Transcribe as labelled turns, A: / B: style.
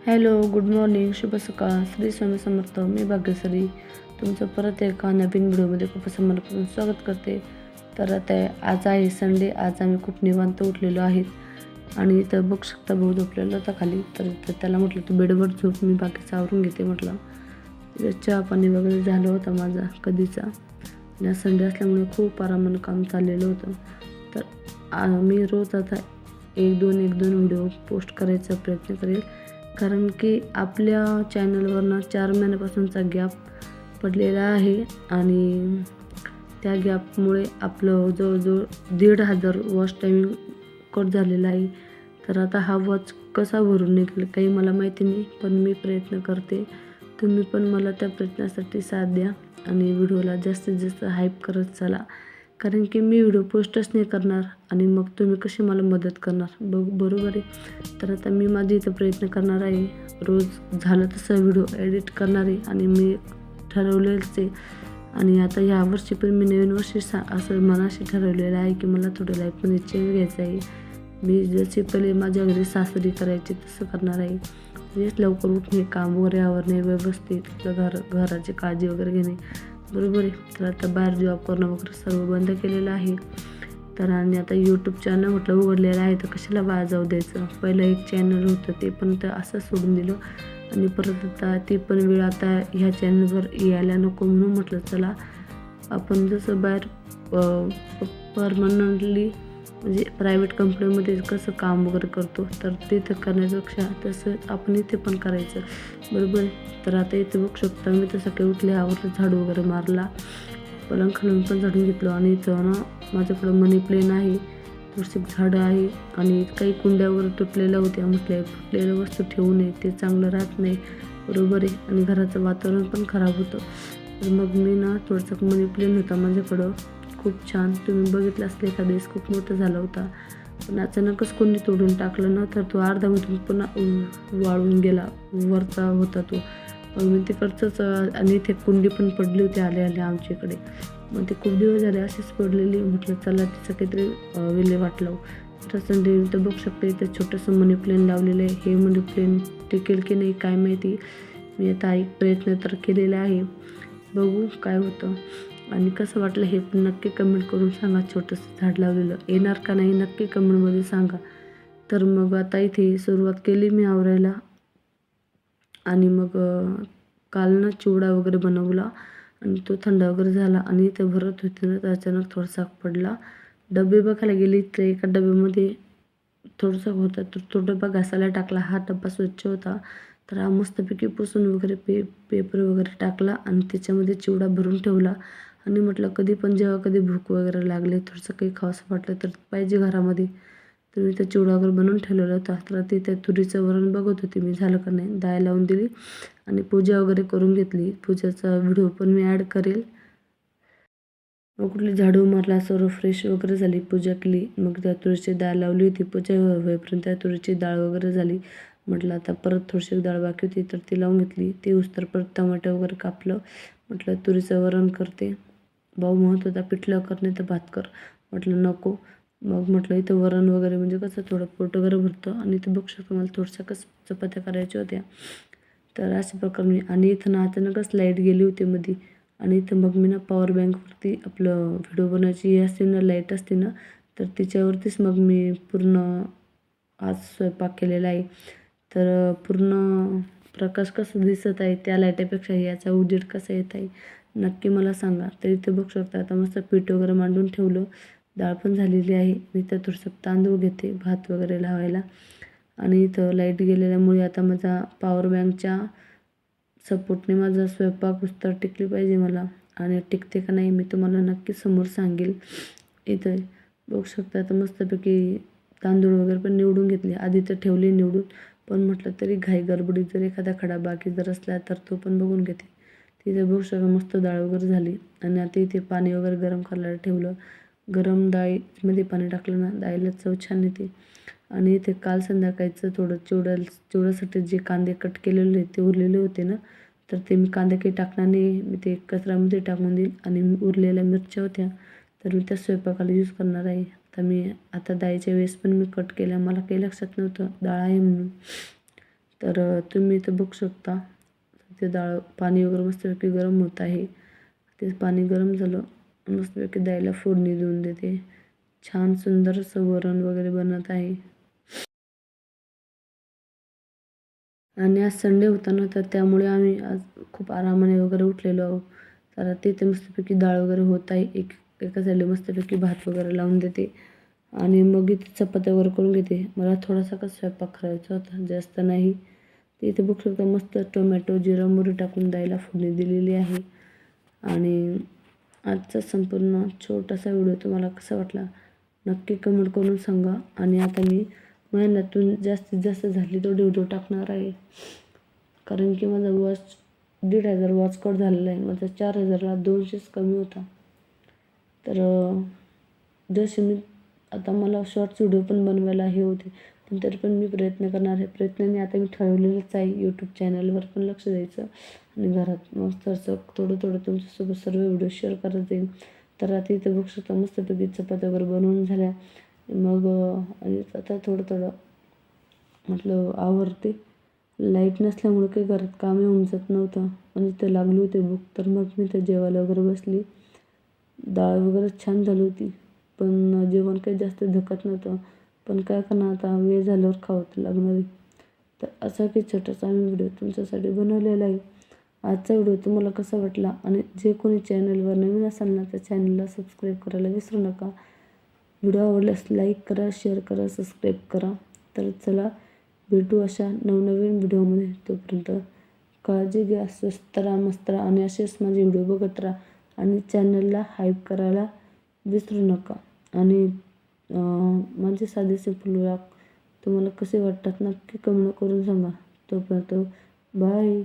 A: Hello, good morning, शुभ सकाळ, श्री स्वामी समर्थ. मी भाग्यश्री तुमचं परत एका नवीन व्हिडिओमध्ये खूप समर्पण स्वागत करते. तर आता आज आहे संडे. आज आम्ही खूप निवांत उठलेलो आहेत आणि इथं बघू शकता भाऊ झोपलेला होता खाली. तर त्याला म्हटलं तू बेडवर झोप, मी बाकीचं आवरून घेते म्हटलं. चहा पाणी वगैरे झालं होतं माझा कधीचा. आणि संडे असल्यामुळे खूप आरामानं काम चाललेलं होतं. तर मी रोज आता एक दोन व्हिडिओ पोस्ट करायचा प्रयत्न करेल, कारण की आपल्या चॅनलवरनं 4 महिन्यापासूनचा गॅप पडलेला आहे आणि त्या गॅपमुळे आपलं जवळजवळ 1,500 वॉच टायमिंग कट झालेला आहे. तर आता हा वॉच कसा भरून निघेल काही मला माहिती नाही, पण मी प्रयत्न करते. तुम्ही पण मला त्या प्रयत्नासाठी साथ द्या आणि व्हिडिओला जास्तीत जास्त हाईप करत चला, कारण की मी व्हिडिओ पोस्टच नाही करणार आणि मग तुम्ही कशी मला मदत करणार बरोबर आहे. तर आता मी माझी इथं प्रयत्न करणार आहे, रोज झालं तसं व्हिडिओ एडिट करणार आहे आणि मी ठरवलेलंच आहे. आणि आता यावर्षी पण मी नवीन वर्षी असं मनाशी ठरवलेलं आहे की मला थोडं लाईफमध्ये चेंज घ्यायचं आहे. मी जसे पहिले माझ्या घरी सासरी करायचे तसं करणार आहे. म्हणजेच लवकर उठणे, काम वगैरे आवरणे, व्यवस्थित आपलं घराची काळजी वगैरे घेणे बरोबर आहे. तर आता बाहेर जॉब करणं वगैरे सर्व बंद केलेलं आहे. तर आणि आता यूट्यूब चॅनल म्हटलं उघडलेलं आहे, तर कशाला वाया जाऊ द्यायचं. पहिलं एक चॅनल होतं ते पण तर असं सोडून दिलं आणि परत आता ती पण वेळ आता ह्या चॅनलवर यायला नको, म्हणून म्हटलं चला आपण जसं बाहेर परमनंटली म्हणजे प्रायव्हेट कंपनीमध्ये कसं काम वगैरे करतो, तर तिथं करण्यापेक्षा तसं आपण इथे पण करायचं बरोबर. तर आता इथे बघू शकता मी तर सकाळी उठले, आवरलं, झाडू वगैरे मारला, पलंग खालून पण झाडून घेतलं आणि इथं ना माझ्याकडं मनी प्लेन आहे, तुळशी झाडं आहे आणि काही कुंड्यावर तुटलेल्या होत्या. म्हटल्या फुटलेल्या वस्तू ठेवू नये, ते चांगलं राहत नाही बरोबर आहे आणि घराचं वातावरण पण खराब होतं. तर मग मी ना थोडंसं मनी प्लेन होता माझ्याकडं, खूप छान, तुम्ही बघितलं असलं एखाद्या वेळेस, खूप मोठा झाला होता. पण अचानकच कोणी तोडून टाकलं ना, तर तो अर्ध्यामधून पुन्हा वाळून गेला, वरचा होता तो. मग मी तिकडचंच आणि इथे कुंडी पण पडली होती आल्या आमच्याकडे. मग ते खूप दिवस झाले अशीच पडलेली. म्हटलं चला तिचं काहीतरी विल्हेवाट लावू. तर संडे तर बघू शकते इथे छोटंसं मनी प्लेन लावलेलं आहे. हे मनी प्लेन टिकेल की नाही काय माहिती. मी आता एक प्रयत्न तर केलेला आहे, बघू काय होतं. आणि कसं वाटलं हे पण नक्की कमेंट करून सांगा. छोटंसं झाड लावलेलं येणार का नाही नक्की कमेंटमध्ये सांगा. तर मग आता इथे सुरुवात केली मी आवरायला आणि मग काल ना चिवडा वगैरे बनवला आणि तो थंड वगैरे झाला आणि इथे भरत होते ना, तर अचानक थोडासा पडला. डबे बघायला गेली तर एका डब्यामध्ये थोडासा होता, तर तो डबा घासायला टाकला. हा डबा स्वच्छ होता, तर हा मस्तपैकी पुसून वगैरे पेपर वगैरे टाकला आणि त्याच्यामध्ये चिवडा भरून ठेवला. आणि म्हटलं कधी पण जेव्हा कधी भूक वगैरे लागली, थोडंसं काही खावंसं वाटलं तर पाहिजे घरामध्ये, तर मी त्या चिवडा वगैरे बनवून ठेवलेला होता. तर ते त्या तुरीचं वरण बघत होते मी झालं का नाही. डाळ लावून दिली आणि पूजा वगैरे करून घेतली. पूजाचा व्हिडिओ पण मी ॲड करेल. मग कुठली झाडू मारला, सर्व फ्रेश वगैरे झाली, पूजा केली. मग त्या तुरीची डाळ लावली होती, पूजा होईपर्यंत त्या तुरीची डाळ वगैरे झाली. म्हटलं आता परत थोडीशी डाळ बाकी होती तर ती लावून घेतली. ती उस्तर परत टमाटर वगैरे कापलं. म्हटलं तुरीचं वरण करते. भाऊ म्हणत होता पिठलं कर नाही तर भात कर, म्हटलं नको. मग म्हटलं इथं वरण वगैरे म्हणजे कसं थोडं पोट वगैरे भरतं आणि इथं बघू शकतो मला थोडंसं कसं चपात्या करायच्या होत्या. तर अशा प्रकारे मी आणि इथं ना अचानकच लाईट गेली होती मध्ये आणि इथं मग मी ना पॉवर बँकवरती आपलं व्हिडिओ बनवायची हे असते ना, लाईट असते ना, तर तिच्यावरतीच मग मी पूर्ण आज स्वयंपाक केलेला आहे. तर पूर्ण प्रकाश कसं दिसत आहे त्या लाईटीपेक्षा याचा उजेड कसा येत आहे नक्की मला सांगा. तर इथे बघू शकता आता मस्त पीठ वगैरे मांडून ठेवलं, डाळ पण झालेली आहे. मी तर थोडंसं तांदूळ घेते भात वगैरे लावायला आणि इथं लाईट गेलेल्यामुळे आता माझा पॉवर बँकच्या सपोर्टने माझा स्वयंपाक उस्तर टिकली पाहिजे मला, आणि टिकते का नाही मी तुम्हाला नक्की समोर सांगेल. इथं बघू शकता आता मस्तपैकी तांदूळ वगैरे पण निवडून घेतले. आधी तर ठेवले निवडून, पण म्हटलं तरी घाई गडबडीत जर एखादा खडा बाकी जर असला तर तो पण बघून घेते. तिथे बघू शकता मस्त डाळ वगैरे झाली आणि आता इथे पाणी वगैरे गरम करायला ठेवलं. गरम डाळीमध्ये पाणी टाकलं ना, डाळीला चव छान येते. आणि इथे काल संध्याकाळचं थोडं चिवड्यासाठी जे कांदे कट केलेले ते उरलेले होते ना, तर ते मी कांदे काही टाकणार नाही, मी ते कचऱ्यामध्ये टाकून देईल. आणि उरलेल्या मिरच्या होत्या तर मी त्या स्वयंपाकाला यूज करणार आहे. तर मी आता डाळीच्या वेळेस पण मी कट केल्या, मला काही लक्षात नव्हतं डाळ आहे म्हणून. तर तुम्ही इथं बघू शकता ते डाळ पाणी वगैरे मस्तपैकी गरम होत आहे. ते पाणी गरम झालं मस्तपैकी डाळीला फोडणी देऊन देते. छान सुंदर असं वरण वगैरे बनत आहे. आणि आज संडे होता ना, तर त्यामुळे आम्ही आज खूप आरामाने वगैरे उठलेलो आहोत. तर तिथे मस्तपैकी डाळ वगैरे होत आहे. एका साईडला मस्तपैकी भात वगैरे लावून देते आणि मग इथे चपात्या वगैरे करून घेते. मला थोडासा का स्वयंपाक करायचा होता, जास्त नाही. ते इथे बघू शकता मस्त टोमॅटो, जिरा, मोहरी टाकून डाळीला फोडणी दिलेली आहे. आणि आजचा संपूर्ण छोटासा व्हिडिओ तुम्हाला कसा वाटला नक्की कमेंट करून सांगा. आणि आता मी महिन्यातून जास्तीत जास्त झाली तेवढी व्हिडिओ टाकणार आहे, कारण की माझा वॉच 1,500 वॉच कट झालेला आहे. माझा 4,000ला 200च कमी होता. तर जसे मी आता मला शॉर्ट्स व्हिडिओ पण बनवायला हे होते, पण तरी पण मी प्रयत्न करणार आहे. प्रयत्नाने आता मी ठरवलेलंच आहे यूट्यूब चॅनलवर पण लक्ष द्यायचं आणि घरात मस्त असं थोडं थोडं तुमच्यासोबत सर्व व्हिडिओ शेअर करत जाईल. तर आता इथं बघू शकता मस्तपैकी चपात्या वगैरे बनवून झाल्या. मग आणि आता थोडं थोडं म्हटलं आवरते. लाईट नसल्यामुळे काही घरात काम येऊन जात नव्हतं, म्हणजे ते लागली होती भूक. तर मग मी ते जेवायला वगैरे बसली. डाळ वगैरे छान झाली होती, पण जेवण काही जास्त धकत नव्हतं. पण काय करणार आता, वेळ झाल्यावर खावं लागणार आहे. तर असा काही छोटासा आम्ही व्हिडिओ तुमच्यासाठी बनवलेला आहे. आजचा व्हिडिओ तुम्हाला कसा वाटला आणि जे कोणी चॅनलवर नवीन असाल ना, त्या चॅनलला सबस्क्राईब करायला विसरू नका. व्हिडिओ आवडल्यास लाईक करा, शेअर करा, सबस्क्राईब करा. तर चला भेटू अशा नवनवीन व्हिडिओमध्ये. तोपर्यंत काळजी घ्या, स्वस्त राहा, मस्त राहा आणि असेच माझे व्हिडिओ बघत राहा. आणि चॅनलला हाईप करायला विसरू नका. आणि माझे साधे सिंपल व्लॉग तुम्हाला कसे वाटतात नक्की कमेंट करून सांगा. तोपर्यंत बाय.